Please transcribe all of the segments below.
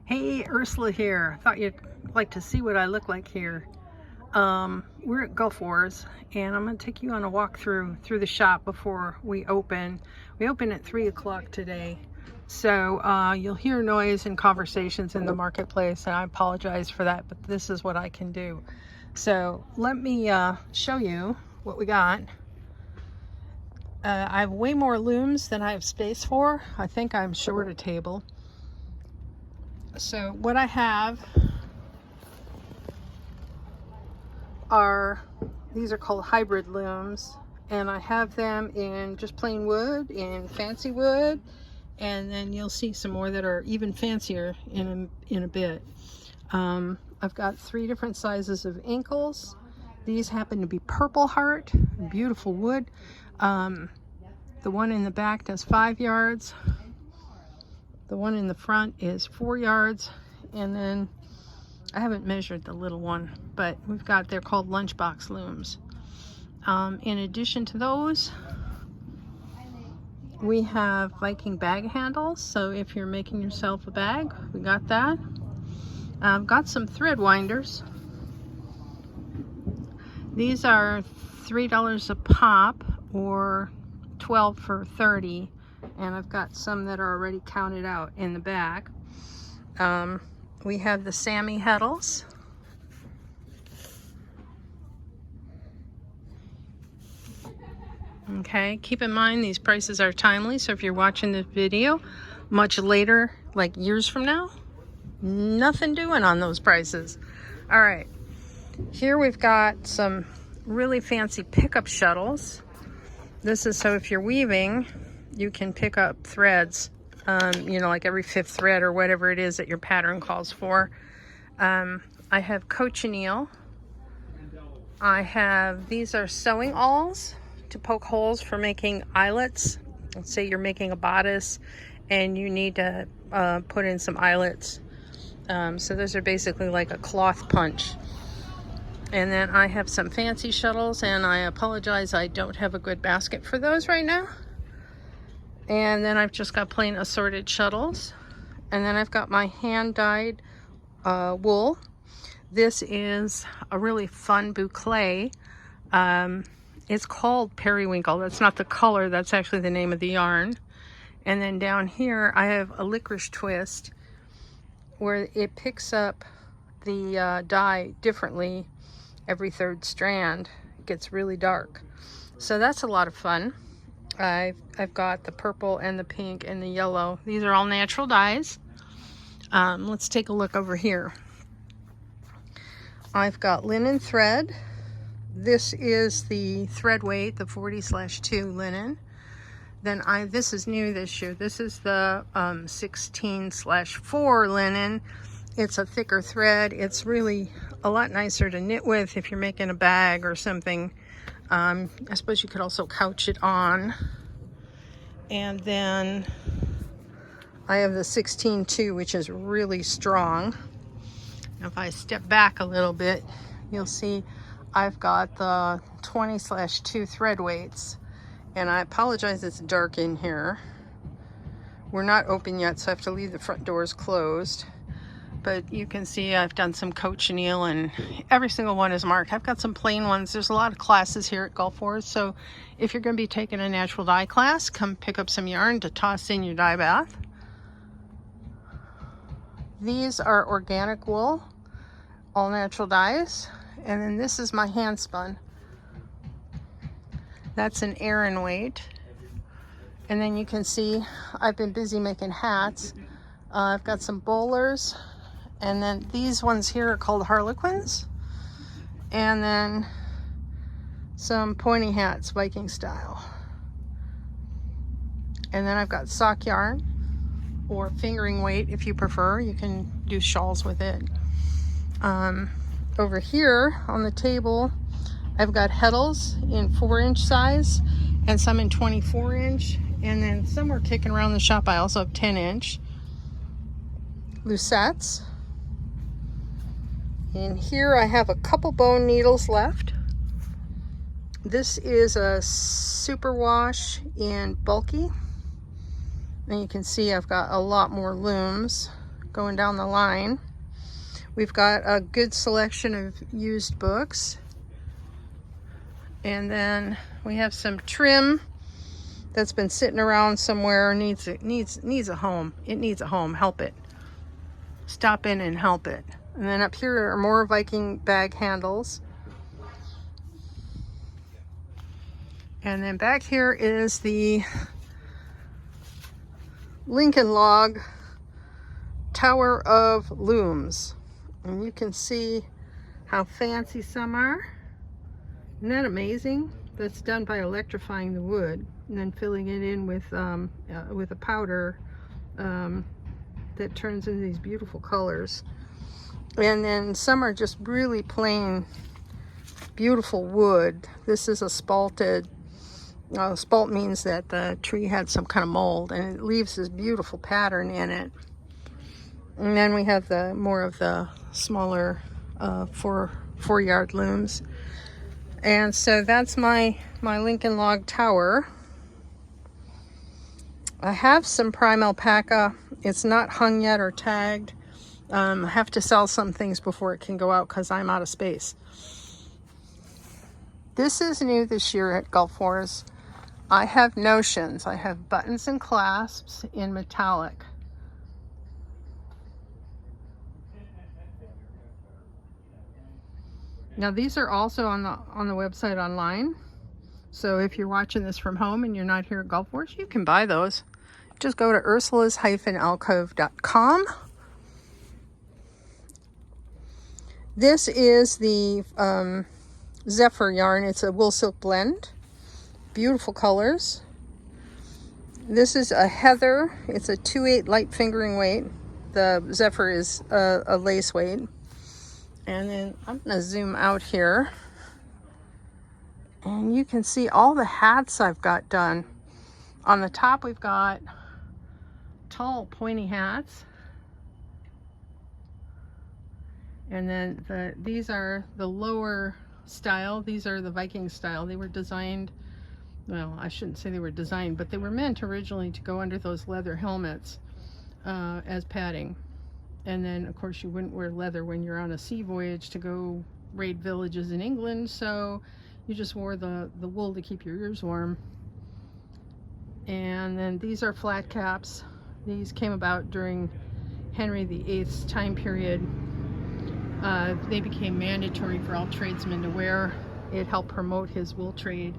Hey, Ursula here. Thought you'd like to see what I look like here. We're at Gulf Wars, and I'm going to take you on a walk through the shop before we open. We open at 3 o'clock today, so you'll hear noise and conversations in the marketplace, and I apologize for that, but this is what I can do. So let me show you what we got. I have way more looms than I have space for. I think I'm short a table. So what I have are, these are called hybrid looms, and I have them in just plain wood, in fancy wood, and then you'll see some more that are even fancier in a bit. I've got 3 different sizes of ankles. These happen to be Purple Heart, beautiful wood. The one in the back does 5 yards. The one in the front is 4 yards, and then I haven't measured the little one, but we've got, they're called lunchbox looms. In addition to those, we have Viking bag handles, so if you're making yourself a bag, we got that. I've got some thread winders. These are $3 a pop, or 12 for 30. And I've got some that are already counted out in the back. We have the Sammy Heddles. Okay, keep in mind these prices are timely, so if you're watching this video much later, like years from now, nothing doing on those prices. All right, here we've got some really fancy pickup shuttles. This is so if you're weaving, you can pick up threads, you know, like every 5th thread or whatever it is that your pattern calls for. I have cochineal. I have, these are sewing awls to poke holes for making eyelets. Let's say you're making a bodice and you need to put in some eyelets. So those are basically like a cloth punch. And then I have some fancy shuttles, and I apologize, I don't have a good basket for those right now. And then I've just got plain assorted shuttles. And then I've got my hand-dyed wool. This is a really fun boucle. It's called periwinkle. That's not the color, that's actually the name of the yarn. And then down here I have a licorice twist, where it picks up the dye differently every 3rd strand. It gets really dark. So that's a lot of fun. I've got the purple and the pink and the yellow. These are all natural dyes. Let's take a look over here. I've got linen thread. This is the thread weight, the 40/2 linen. Then this is new this year. This is the 16/4 linen. It's a thicker thread. It's really a lot nicer to knit with if you're making a bag or something. I suppose you could also couch it on. And then I have the 16/2, which is really strong. Now if I step back a little bit, you'll see I've got the 20/2 thread weights. And I apologize, it's dark in here. We're not open yet, so I have to leave the front doors closed. But you can see I've done some cochineal, and every single one is marked. I've got some plain ones. There's a lot of classes here at Gulf Wars, so if you're going to be taking a natural dye class, come pick up some yarn to toss in your dye bath. These are organic wool, all natural dyes. And then this is my hand spun. That's an Aran weight. And then you can see I've been busy making hats. I've got some bowlers. And then these ones here are called harlequins. And then some pointy hats, Viking style. And then I've got sock yarn, or fingering weight if you prefer. You can do shawls with it. Over here on the table, I've got heddles in 4-inch size and some in 24-inch. And then somewhere kicking around the shop, I also have 10-inch lucettes. And here I have a couple bone needles left. This is a superwash in bulky. And you can see I've got a lot more looms going down the line. We've got a good selection of used books. And then we have some trim that's been sitting around somewhere, needs a home. It needs a home. Help it. Stop in and help it. And then up here are more Viking bag handles. And then back here is the Lincoln Log Tower of Looms. And you can see how fancy some are. Isn't that amazing? That's done by electrifying the wood and then filling it in with a powder that turns into these beautiful colors. And then some are just really plain, beautiful wood. This is a spalted. Spalt means that the tree had some kind of mold, and it leaves this beautiful pattern in it. And then we have the more of the smaller 4-yard looms. And so that's my Lincoln Log Tower. I have some prime alpaca. It's not hung yet or tagged. I have to sell some things before it can go out because I'm out of space. This is new this year at Gulf Wars. I have notions. I have buttons and clasps in metallic. Now these are also on the website online. So if you're watching this from home and you're not here at Gulf Wars, you can buy those. Just go to ursulas-alcove.com. This is the Zephyr yarn. It's a wool silk blend. Beautiful colors. This is a Heather. It's a 2/8 light fingering weight. The Zephyr is a lace weight. And then I'm going to zoom out here. And you can see all the hats I've got done. On the top we've got tall pointy hats. And then these are the lower style. These are the Viking style. They were designed, well, I shouldn't say they were designed, but they were meant originally to go under those leather helmets as padding. And then, of course, you wouldn't wear leather when you're on a sea voyage to go raid villages in England, so you just wore the wool to keep your ears warm. And then these are flat caps. These came about during Henry VIII's time period. They became mandatory for all tradesmen to wear. It helped promote his wool trade,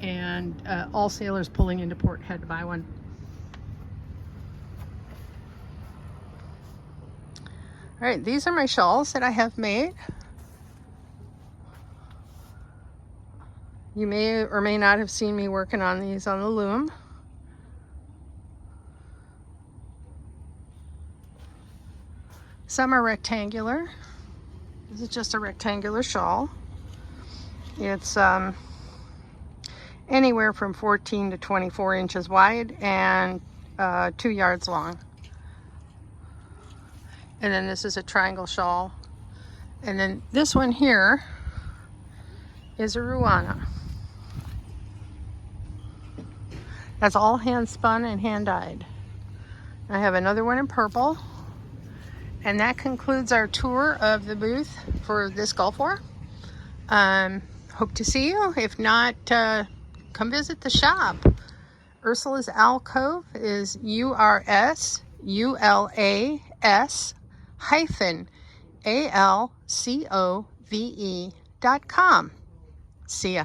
and all sailors pulling into port had to buy one. All right, these are my shawls that I have made. You may or may not have seen me working on these on the loom. Some are rectangular. This is just a rectangular shawl. It's anywhere from 14 to 24 inches wide and 2 yards long. And then this is a triangle shawl. And then this one here is a Ruana. That's all hand spun and hand dyed. I have another one in purple. And that concludes our tour of the booth for this Gulf War. Hope to see you. If not, come visit the shop. Ursula's Alcove is URSULAS-ALCOVE.com. See ya.